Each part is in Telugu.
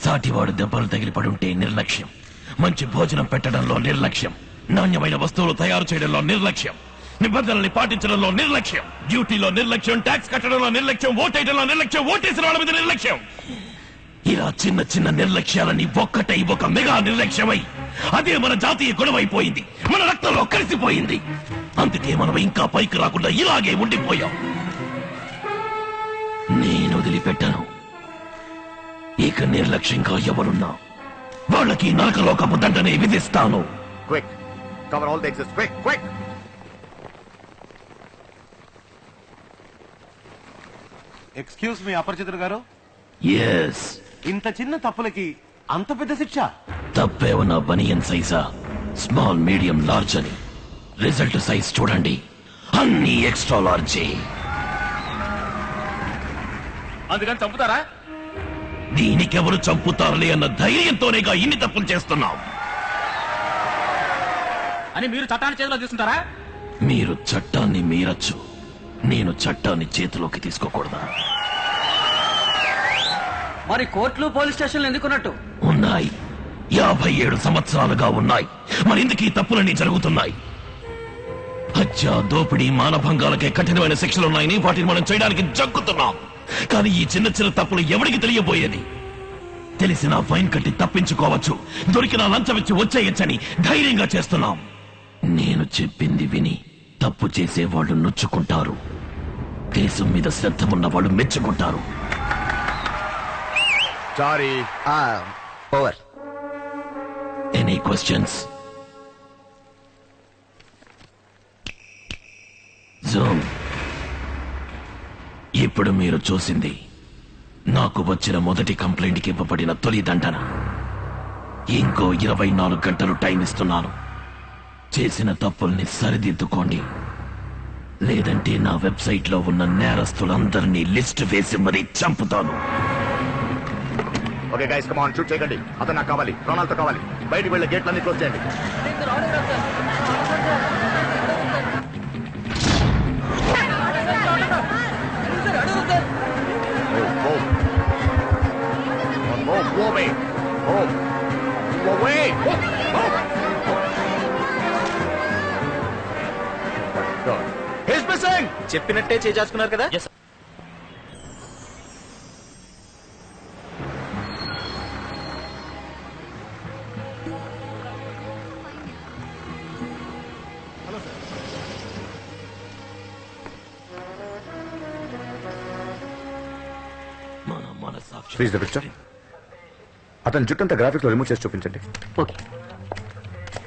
సాటివాడు దెబ్బలు తగిలి పడుంటే నిర్లక్ష్యం, మంచి భోజనం పెట్టడంలో నిర్లక్ష్యం, నాణ్యమైన వస్తువులు తయారు చేయడంలో నిర్లక్ష్యం, నిబంధనల్ని పాటించడంలో నిర్లక్ష్యం, డ్యూటీలో నిర్లక్ష్యం, ట్యాక్స్ కట్టడంలో నిర్లక్ష్యం, ఓటేయడంలో నిర్లక్ష్యం, ఓటేసిన వాళ్ళ మీద నిర్లక్ష్యం. ఇలా చిన్న చిన్న నిర్లక్ష్యాలని ఒక్కటై ఒక మెగా నిర్లక్ష్యమై అదే మన జాతీయ గొడవైపోయింది, మన రక్తంలో కలిసిపోయింది. అందుకే మనం ఇంకా పైకి రాకుండా ఇలాగే ఉండిపోయాం. నేను వదిలిపెట్టను. ఇక నిర్లక్ష్యంగా ఎవరున్నా వాళ్ళకి నరకలోకపు దండనే విధిస్తాను. Quick cover all the exits, quick quick. Excuse me Aparichitudu గారు, ఎస్. ఇంత చిన్న తప్పులకి అంత పెద్ద శిక్ష? తప్పేమన్నా బనియన్ సైజా, స్మాల్, మీడియం, లార్జ్ అని రిజల్ట్ సైజ్ చూడండి, అన్ని ఎక్స్ట్రా లార్జే. అందుకని చంపుతారా? దీనికెవరు చంపుతారులే అన్న ధైర్యంతోనేగా ఇన్ని తప్పులు చేస్తున్నాం. అని మీరు చట్టాన్ని చేతిలో తీసుకుంటారా? మీరు చట్టాన్ని మీరచ్చు, నేను చట్టాన్ని చేతిలోకి తీసుకోకూడదా? మరి కోర్టులు పోలీస్ స్టేషన్లు ఎందుకున్నట్టు? ఉన్నాయి, 57 సంవత్సరాలుగా ఉన్నాయి. మరి ఎందుకు ఈ తప్పులన్నీ జరుగుతున్నాయి? హత్య, దోపిడీ, మానభంగాలకే కఠినమైన శిక్షలున్నాయని వాటిని మనం చేయడానికి జగ్గుతున్నాం. కానీ ఈ చిన్న చిన్న తప్పులు ఎవరికి తెలియబోయేది? తెలిసిన ఫైన్ కట్టి తప్పించుకోవచ్చు, దొరికిన లంచమిచ్చి వచ్చేయచ్చని ధైర్యంగా చేస్తున్నాం. నేను చెప్పింది విని తప్పు చేసేవాళ్ళు నొచ్చుకుంటారు, దేశం మీద శ్రద్ధ ఉన్న వాళ్ళు మెచ్చుకుంటారు. Sorry, over. Any questions? Zoom. ఇప్పుడు మీరు చూసింది నాకు వచ్చిన మొదటి కంప్లైంట్కి ఇవ్వబడిన తొలి దండన. ఇంకో 24 గంటలు టైం ఇస్తున్నాను. చేసిన తప్పుల్ని సరిదిద్దుకోండి, లేదంటే నా వెబ్సైట్ లో ఉన్న నేరస్తులందరినీ లిస్ట్ వేసి మరీ చంపుతాను. Okay guys, come on, shoot చేయకండి. అతను నాకు కావాలి, ప్రాణాలతో కావాలి. బయటికి వెళ్ళే గేట్లన్నీ క్లోజ్ చేయండి. చెప్పినట్టే చేసేసుకున్నారు కదా? Please the picture. అతని జుట్టంతా గ్రాఫిక్స్ లో రిమూవ్ చేసి చూపించండి. ఓకే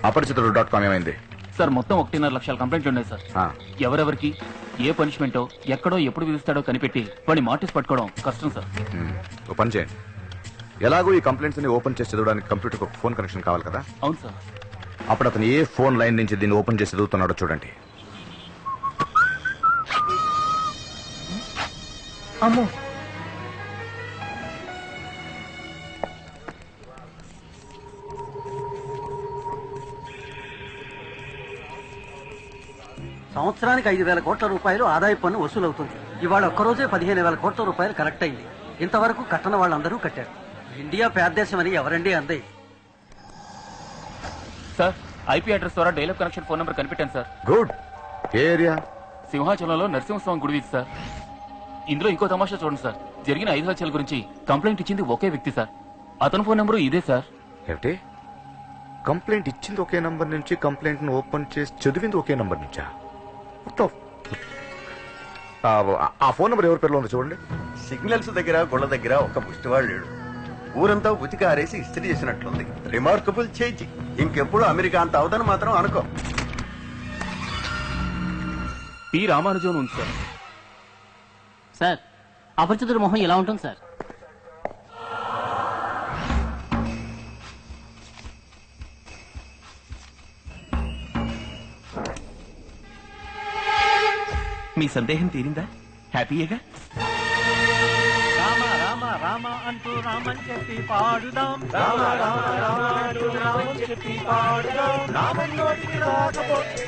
అపరిచితుడు.com ఏమైంది సార్? మొత్తం 1.5 లక్షల కంప్లైంట్లు ఉన్నాయి సార్. ఎవరెవరికి ఏ పనిష్మెంటో ఎక్కడో ఎప్పుడు విధిస్తాడో కనిపెట్టి వాడిని మార్టిస్ పట్టుకోవడం కష్టం సార్. ఓ పని చేయండి, ఎలాగో ఈ కంప్లైంట్స్ ని ఓపెన్ చేసి చదవడానికి కంప్యూటర్ ఒక ఫోన్ కనెక్షన్ కావాలి కదా? అవును సార్. అప్పుడు అతను ఏ ఫోన్ లైన్ నుంచి దీన్ని ఓపెన్ చేసి చదువుతున్నాడో చూడండి. అమ్మో, సంవత్సరానికి 5,000 కోట్ల రూపాయలు ఆదాయ పన్ను వసూలవుతుంది. ఇవాళ ఒక్కరోజే 15,000 కోట్ల రూపాయలు కలెక్ట్ అయింది. ఇంతవరకు కట్టన వాళ్ళందరూ కట్టారు. ఇండియా పేదదేశం అని ఎవరండి అందే? సార్, ఐపీ అడ్రస్ ద్వారా డైల్ కనెక్షన్ ఫోన్ నెంబర్ కనిపెట్టాను సార్. గుడ్. ఏ ఏరియా? సింహాచలంలో నరసింహస్వామి గుడి సార్. ఇందులో ఇంకో తమాషా చూడండి సార్. జరిగిన 5 హత్యల గురించి కంప్లైంట్ ఇచ్చింది ఒకే వ్యక్తి సార్. అతని ఫోన్ నెంబరు ఇదే సార్. ఏమిటి? కంప్లైంట్ ఇచ్చింది ఒకే నంబర్ నుంచి, కంప్లైంట్ ను ఓపెన్ చేసి చదివింది ఒకే నంబర్ నుంచా? ఆ ఫోన్ నెంబర్ ఎవరి పేరులో ఉందో చూడండి. సిగ్నల్స్ దగ్గర గుళ్ళ దగ్గర ఒక ముష్టివాడు లేడు. ఊరంతా ఉతికి ఆరేసి ఇస్త్రీ చేసినట్లుంది. Remarkable change. ఇంకెప్పుడు అమెరికా అంత అవదని మాత్రం అనుకో. పి రామానుజం ఉంది సార్. సార్, అపరిచితుడి మొహం ఎలా ఉంటుంది సార్? మీ సందేహం తీరిందా? హ్యాపీయేగా? రామ రామ రామ అంటూ రామని చెప్పి పాడుదాం. రామ రామ రామ అంటూ రామని చెప్పి పాడుదాం. రామని నోటికి రాకపోతే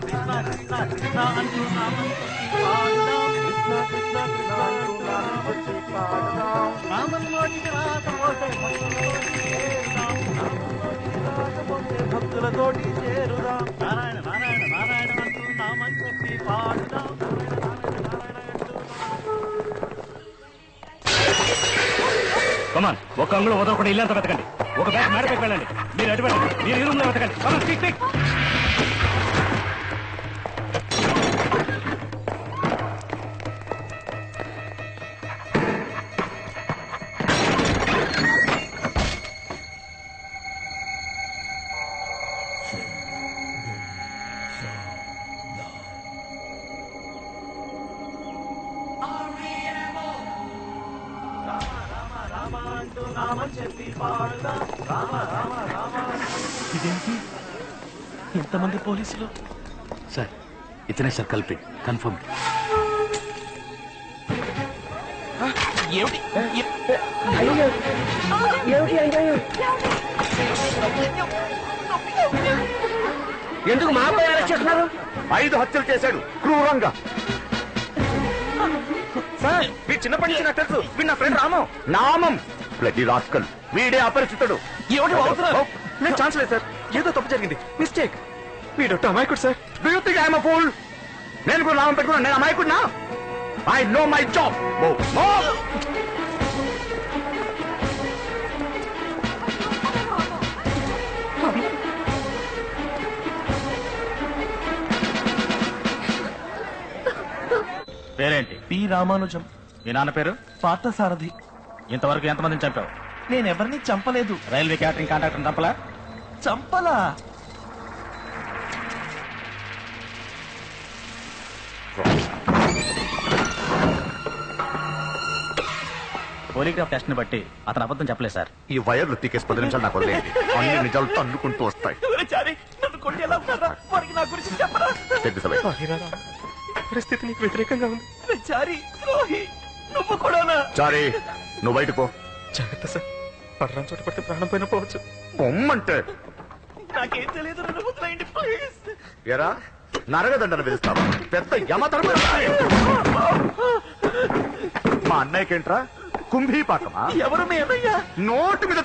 కృష్ణ కృష్ణ కృష్ణ అంటూ రామని చెప్పి పాడుదాం. కృష్ణ కృష్ణ నామం నోటికి రాకపోతే భక్తులతోటి చేరుదాం. నారాయణ నారాయణ నారాయణ అంటూ నామం చెప్పి పాడుదాం. కమాన్, ఒక అంగుళం వదలకుండా ఇల్లంతా వెతకండి. ఒక బ్యాగ్ మేడపైకి వెళ్ళండి. మీరు అటు వెళ్ళండి. మీరు ఈ రూమ్ లో వెతకండి. కమాన్, క్విక్ క్విక్. ఇదేంటి ఎంతమంది పోలీసులు? సార్, ఇతనే సార్ కల్ప్రిట్, కన్ఫర్మ్. ఏమిటి? ఎందుకు మా అబ్బాయి అరెస్ట్ చేస్తున్నారు? 5 హత్యలు చేశాడు క్రూరంగా. సార్, వీడు చిన్నప్పటి నుంచి నాకు తెలుసు. వీడు నా ఫ్రెండ్ రామం. నామం బ్లడీ రాస్కల్. వీడే అపరిచితుడు. ఏమిటి వాగుతున్నారు? నేను ఛాన్స్ లేదు సార్. ఏదో తప్పు జరిగింది, మిస్టేక్. వీడొట్టు అమాయకుడు sir. Do you think I'm a fool? నేను కూడా నామం పెట్టుకున్నాను. నేను అమాయకుడినా? I know my job. పేరేంటి? పి రామానుజం. మీ నాన్న పేరు? పార్థసారథి. ఇంతవరకు ఎంతమందిని చంపావు? నేనెవరిని చంపలేదు. రైల్వే క్యాటరింగ్ కాంట్రాక్టర్ చంపలా? చంపలా? పోలీగ్రాఫ్ టెస్ట్ ని బట్టి అతను అబద్ధం చెప్పలేదు సార్. ఈ వైర్లు తీకేసి 10 నిమిషాలు నాకు వదిలేయండి. అన్ని నిజాలు తన్నుకుంటూ వస్తాయి. నన్ను కొట్టేలా ఉన్నారా? వారికి నా గురించి చెప్పరా? పరిస్థితి నీకు వ్యతిరేకంగా ఉంది. చారి ద్రోహి, నువ్వు కూడానా? చారీ, నువ్వు బయటకు పో. జాగ్రత్త సార్, పడరాని చోట పడితే ప్రాణం పైన పోవచ్చు. పొమ్మంటే నాకేం తెలియదు, నన్ను వదిలేయండి ప్లీజ్. ఎరా, నరగదండను పిలుస్తావా? పెద్ద యమధర్మ. మా అన్నయ్యకేంట్రా కుంభీపాకమా? ఎవరు మీ అన్నయ్య? నోటు మీద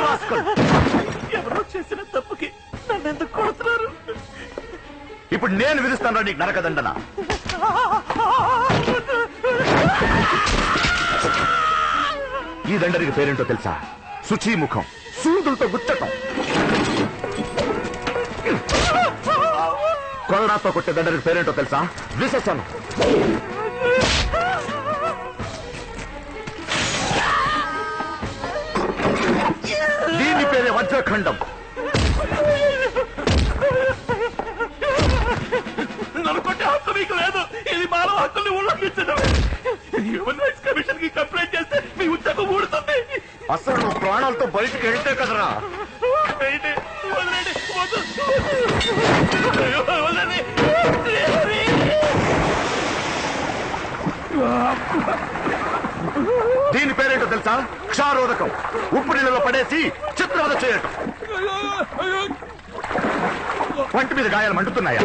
రాసుకోండి. ఎవరో చేసిన తప్పుకి నన్ను ఎందుకు కొడుతున్నారు? ఇప్పుడు నేను విధిస్తాను నీకు నరకదండన. ఈ దండరికి పేరేంటో తెలుసా? శుచీముఖం. సూదులతో గుచ్చటం. కొరడాతో కొట్టే దండరికి పేరేంటో తెలుసా? విశసనం. దీని పేరే వజ్రఖండం. నన్ను కొట్టే హక్కు మీకు లేదు. ఇది మానవ హక్కుల్ని ఉల్లంఘించడం. హ్యూమన్ రైట్స్ కమిషన్ కి కంప్లైంట్ చేస్తే మీ ఉద్యోగం ఊడుతుంది. అసలు నువ్వు ప్రాణాలతో బయటికి వెళ్తే కదరా. వదిలేండి, వదిలేండి, వదలండి. దీని పేరేంటో తెలుసా? క్షారోదకం. ఉప్పు నీళ్ళలో పడేసి చిత్రవద చేయటం. వంటి మీద గాయాలు మండుతున్నాయా?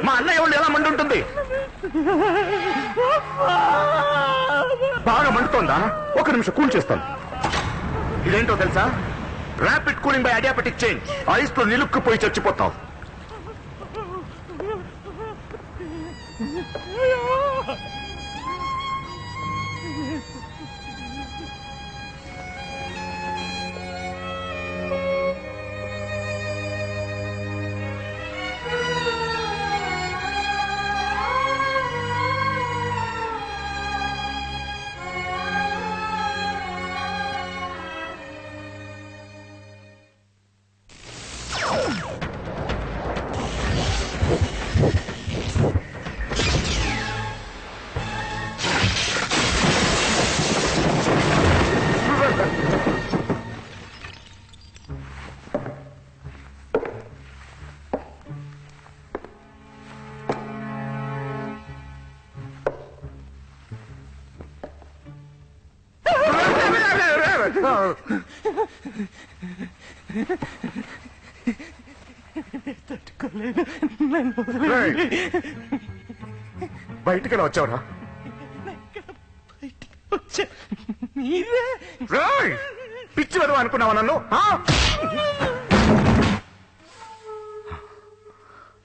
మా అన్నయ్య వాళ్ళు ఎలా మండుంటుంది? బాగా మండుతోందా? ఒక నిమిషం కూల్ చేస్తాను. ఇదేంటో తెలుసా? Rapid cooling by adiabatic change. Ice లో నిలుక్కుపోయి చచ్చిపోతావు. బయటికి ఎలా వచ్చావురా? రేయ్, పిచ్చి వెదవ అనుకున్నావా నన్ను?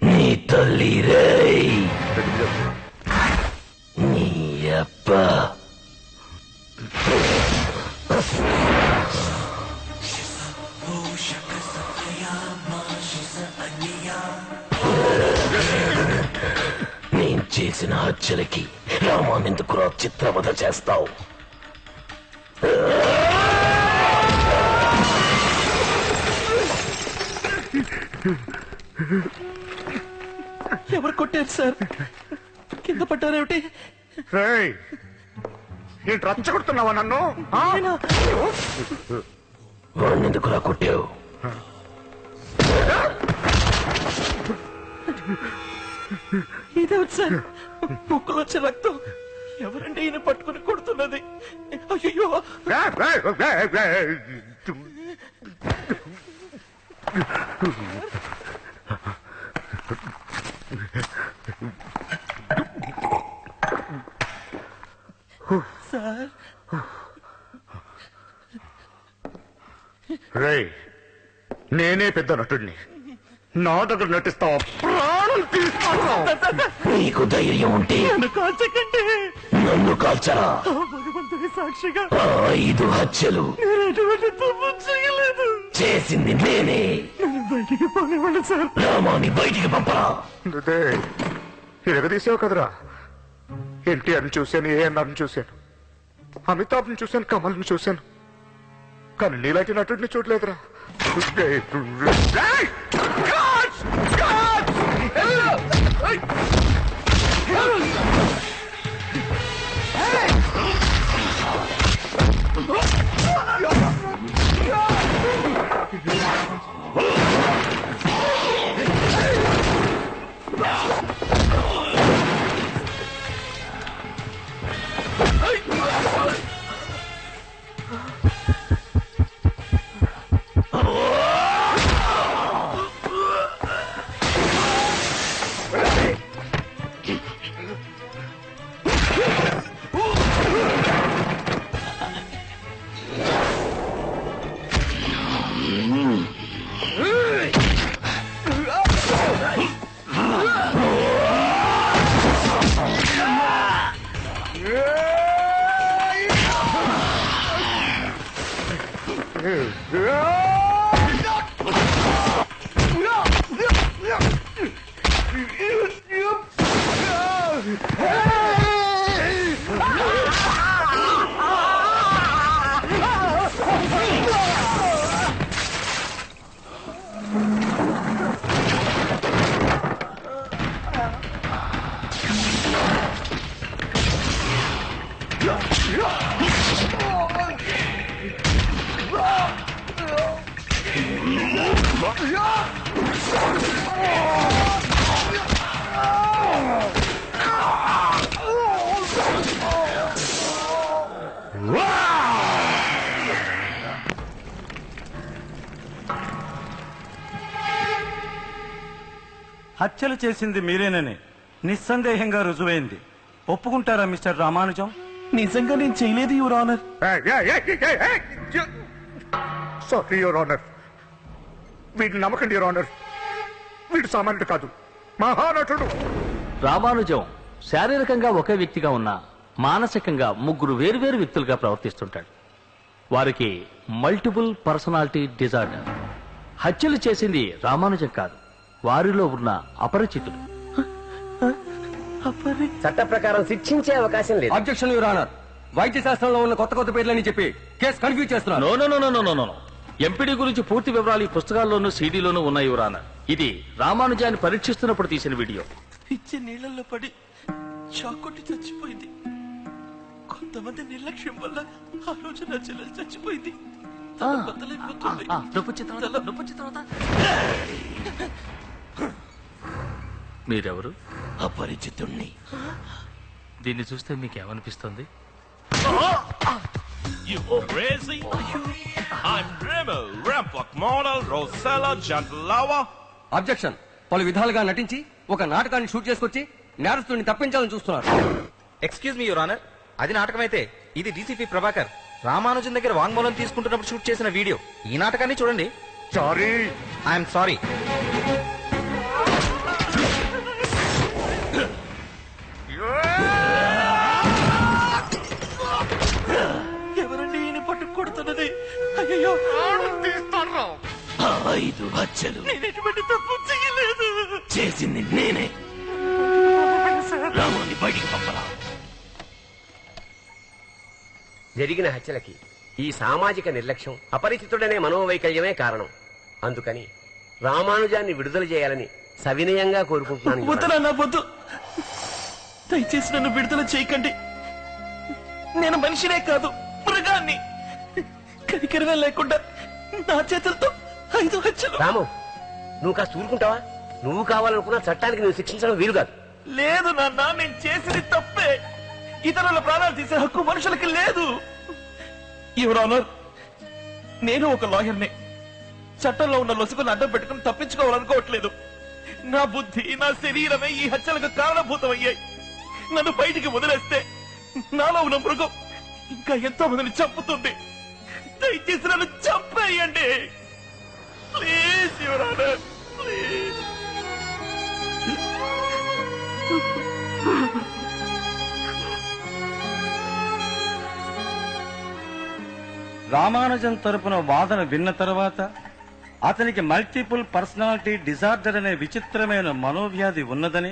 నీ తల్లి రేయ్, నీ అప్ప. నేను చేసిన హత్యలకి రామానెందుకు చిత్రవధ చేస్తావు? ఎవరు కొట్టారు సార్? కింద పట్టారేమిటి? రేయ్, ఏంటి రచ్చగొడుతున్నావా నన్ను? వాణ్ణెందుకులా కొట్టావు? ఇదేమిటి సార్? ముక్కులో వచ్చే రక్తం. ఎవరండి ఈయన పట్టుకుని కొడుతున్నది? అయ్యో, సార్. రేయ్, నేనే పెద్ద నటుడిని. నా దగ్గర నటిస్తావా? ప్రాణం తీస్తావా? నీకు ధైర్యం ఉంటే కాల్చకండి. నన్ను కాల్చరా? భగవంతుడి సాక్షిగా 5 హత్యలు నేను ఎటువంటి తప్పు చేయలేదు. చేసింది నేనే. నన్ను బయటికి పోనివ్వండి సార్. రామాని బయటికి పంపరా. ఎరగదీసావు కదరా. ఎన్టీఆర్ని చూశాను, ఏఎన్ఆర్ని చూశాను, అమితాబ్ని చూశాను, కమల్ని చూశాను, కానీ నీలాంటి నటుడిని చూడలేదురా. హత్యలు చేసింది మీరేనని నిస్సందేహంగా రుజువైంది. ఒప్పుకుంటారా మిస్టర్ రామానుజం? నిజంగా నేను చేయలేదు your honour. Sorry your honour. వీడిని నమ్మకండి యువర్ ఆనర్. వీడు సామాన్యుడు కాదు, మహానటుడు. రామానుజం శారీరకంగా ఒకే వ్యక్తిగా ఉన్నా మానసికంగా 3 వేర్వేరు వ్యక్తులుగా ప్రవర్తిస్తుంటాడు. వారికి మల్టిపుల్ పర్సనాలిటీ డిజార్డర్. హత్యలు చేసింది రామానుజం కాదు, వారిలో ఉన్న అపరిచితుడు. చట్ట ప్రకారం శిక్షించే అవకాశం లేదు. Objection your honour. వైద్య శాస్త్రంలో ఉన్న కొత్త కొత్త పేర్లని చెప్పి కేసు కన్ఫ్యూజ్ చేస్తున్నారు. నో. ఎంపీడీ గురించి పూర్తి వివరాలు ఈ పుస్తకాల్లోనూ సీడీలోనూ ఉన్నాయి యువర్ ఆనర్. ఇది రామానుజాన్ని పరీక్షిస్తున్నప్పుడు తీసిన వీడియో. పిచ్చి నీళ్ళల్లో పడి షాక్ కొట్టి చచ్చిపోయింది. కొంతమంది నిర్లక్ష్యం వల్ల ఆ రోజు నా చెల్లెలు చచ్చిపోయింది. మీరెవరు? అపరిచితుణ్ణి. దీన్ని చూస్తే మీకేమనిపిస్తుంది? You crazy? I'm Remo, Rampak model, Rosella Jantalava. Objection. పలు విధాలుగా నటించి ఒక నాటకాన్ని షూట్ చేసుకొచ్చి నేరస్తుడిని తప్పించాలని చూస్తున్నారు. ఎక్స్క్యూజ్ మీ యువర్ ఆనర్, అది నాటకమైతే ఇది డీసీపీ ప్రభాకర్ రామానుజన్ దగ్గర వాంగ్మూలం తీసుకుంటున్నప్పుడు షూట్ చేసిన వీడియో. ఈ నాటకాన్ని చూడండి. Sorry, I'm sorry. ఎవరండి ఈయన పట్టు కొడుతున్నది? అయ్యో, తీస్తాను. 5 హత్యలు నేను ఎటువంటి తప్పు చేయలేదు. చేసింది నేనే. రామాన్ని బయటికి పంపరా. జరిగిన హత్యలకి ఈ సామాజిక నిర్లక్ష్యం, అపరిచితుడనే మనోవైకల్యమే కారణం. అందుకని రామానుజాన్ని విడుదల చేయాలని సవినయంగా కోరుకుంటున్నాను. వద్దునా వద్దు, దయచేసి నన్ను విడుదల చేయకండి. నేను మనిషినే కాదు, మృగాన్ని. కనికరమే లేకుండా నా చేతులతో 5 హత్యలు. రాము, నువ్వు కాస్త ఊరుకుంటావా? నువ్వు కావాలనుకున్న చట్టానికి నువ్వు శిక్షించడం వీలు కాదు. లేదు నాన్న, నేను చేసింది తప్పే. ఇతరుల ప్రాణాలు తీసే హక్కు మనుషులకి లేదు. యువర్ ఆనర్, నేను ఒక లాయర్ని. చట్టంలో ఉన్న లొసుకుని అడ్డం పెట్టుకుని తప్పించుకోవాలనుకోవట్లేదు. నా బుద్ధి, నా శరీరమే ఈ హత్యలకు కారణభూతమయ్యాయి. నన్ను బయటికి వదిలేస్తే నాలో ఉన్న మృగం ఇంకా ఎంతో మందిని చంపుతుంది. దయచేసి నన్ను చంపేయండి please, your honour, please. Ramanujan తరపున వాదన విన్న తర్వాత అతనికి మల్టిపుల్ పర్సనాలిటీ డిజార్డర్ అనే విచిత్రమైన మనోవ్యాధి ఉన్నదని,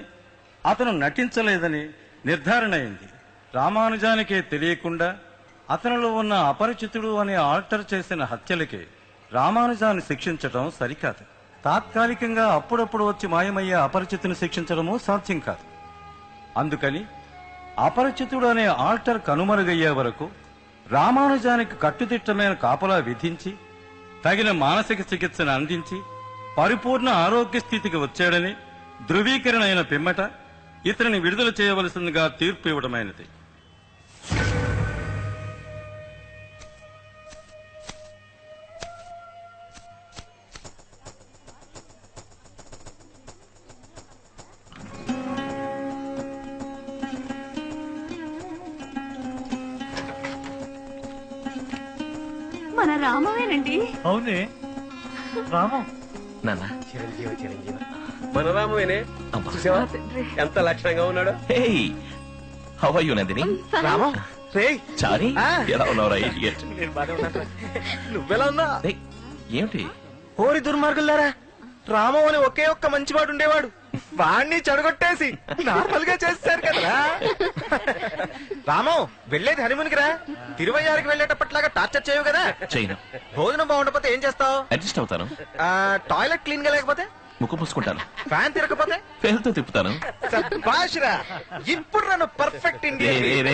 అతను నటించలేదని నిర్ధారణ అయింది. రామానుజానికే తెలియకుండా అతనిలో ఉన్న అపరిచితుడు అనే ఆల్టర్ చేసిన హత్యలకి రామానుజాన్ని శిక్షించడం సరికాదు. తాత్కాలికంగా అప్పుడప్పుడు వచ్చి మాయమయ్యే అపరిచితుని శిక్షించడము సాధ్యం కాదు. అందుకని అపరిచితుడు అనే ఆల్టర్ కనుమరుగయ్యే వరకు రామానుజానికి కట్టుదిట్టమైన కాపలా విధించి తగిన మానసిక చికిత్సను అందించి పరిపూర్ణ ఆరోగ్య స్థితికి వచ్చాడని ధృవీకరణ అయిన పిమ్మట ఇతనిని విడుదల చేయవలసిందిగా తీర్పు ఇవ్వడమైనది. మన రామమేనండి. అవునే, రామం. నాన్న, చిరంజీవి చిరంజీవి, మన రామమేనే. చూసావా ఎంత లక్షణంగా ఉన్నాడు? హే, హౌ ఆర్ యు నందిని? రామం, రే చారి, ఎలా ఉన్నావురా ఇడియట్? నేను బాగా ఉన్నా. నువ్వెలా ఉన్నా? ఏమిటి? ఓరి దుర్మార్గులారా, రామం అని ఒకే ఒక్క మంచివాడు ఉండేవాడు. వాణ్ణి చెడగొట్టేసి నార్మల్ గా చేస్తారు కదరా. రామం, వెళ్ళేది హనీమూన్కి రా. తిరువయ్యారికి వెళ్ళేటప్పట్లాగా టార్చర్ చేయవు కదా. చేయను. భోజనం బాగుండకపోతే ఏం చేస్తావు? అడ్జస్ట్ అవుతాను. టాయిలెట్ క్లీన్ గా లేకపోతే? ముక్కు పూసుకుంటాను. ఫ్యాన్ తిరగకపోతే? పేరుతో తిప్పుతాను. శభాష్ రా, ఇప్పుడు నన్ను పర్ఫెక్ట్ ఇండియన్.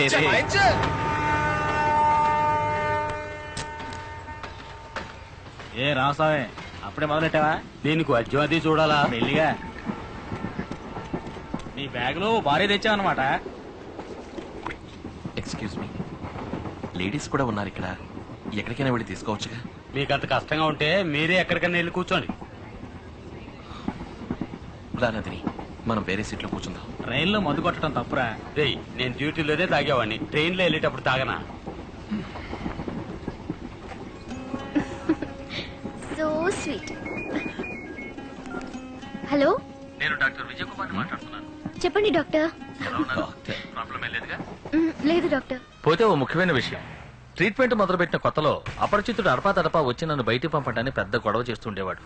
ఏ రామస్వామి, అప్పుడే మొదలెట్టావా? దీనికి అజ్జం అది చూడాలా? మెల్లిగా. నీ బ్యాగ్ లో భారీ తెచ్చావన్నమాట. ఎక్స్క్యూజ్ మీ, లేడీస్ కూడా ఉన్నారు ఇక్కడ. ఎక్కడికైనా వెళ్ళి తీసుకోవచ్చుగా? మీకు అంత కష్టంగా ఉంటే మీరే ఎక్కడికైనా వెళ్ళి కూర్చోండి. రానదిని, మనం వేరే సీట్లో కూర్చుందాం. ట్రైన్ లో మందు కొట్టడం తప్పురా. రేయ్, నేను డ్యూటీలోనే తాగేవాడిని, ట్రైన్ లో వెళ్ళేటప్పుడు తాగనా? So sweet. హలో, నేను డాక్టర్ విజయ్ కుమార్ మాట్లాడుతున్నాను. చెప్పండి డాక్టర్. ప్రాబ్లం ఏం లేదుగా? లేదు డాక్టర్. పోతే ఓ ముఖ్యమైన విషయం. ట్రీట్మెంట్ మొదలుపెట్టిన కొత్తలో అపరిచితుడు అడపాతడపా వచ్చి నన్ను బయటికి పంపడానికి పెద్ద గొడవ చేస్తుండేవాడు.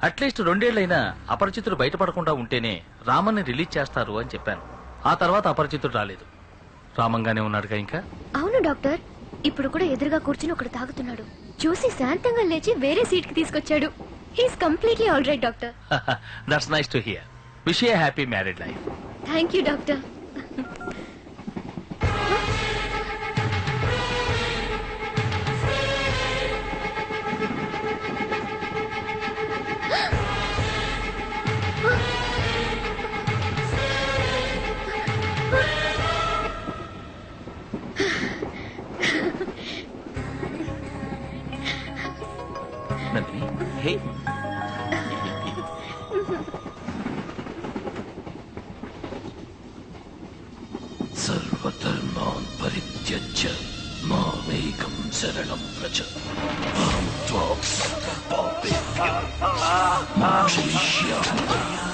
అట్లీస్ట్ 2 ఏళ్లైనా అపరిచితుడు బయటపడకుండా ఉంటేనే రామన్ని రిలీజ్ చేస్తారు అని చెప్పాను. ఆ తర్వాత అపరిచితుడు రాలేదు. రామంగానే ఉన్నాడుగా ఇంకా? అవును డాక్టర్, ఇప్పుడు కూడా ఎదురుగా కూర్చుని ఒకడు తాగుతున్నాడు. చూసి శాంతంగా లేచి వేరే సీట్ కి తీసుకొచ్చాడు. He's completely all right doctor. That's nice to hear. Wish you happy married life. Thank you doctor. Nandini, hey. సర్వధర్మాన్ పరిత్యజ్య మామేకం శరణం ప్రజ అహం త్వాం పాపేభ్యో మోక్షయిష్యామి.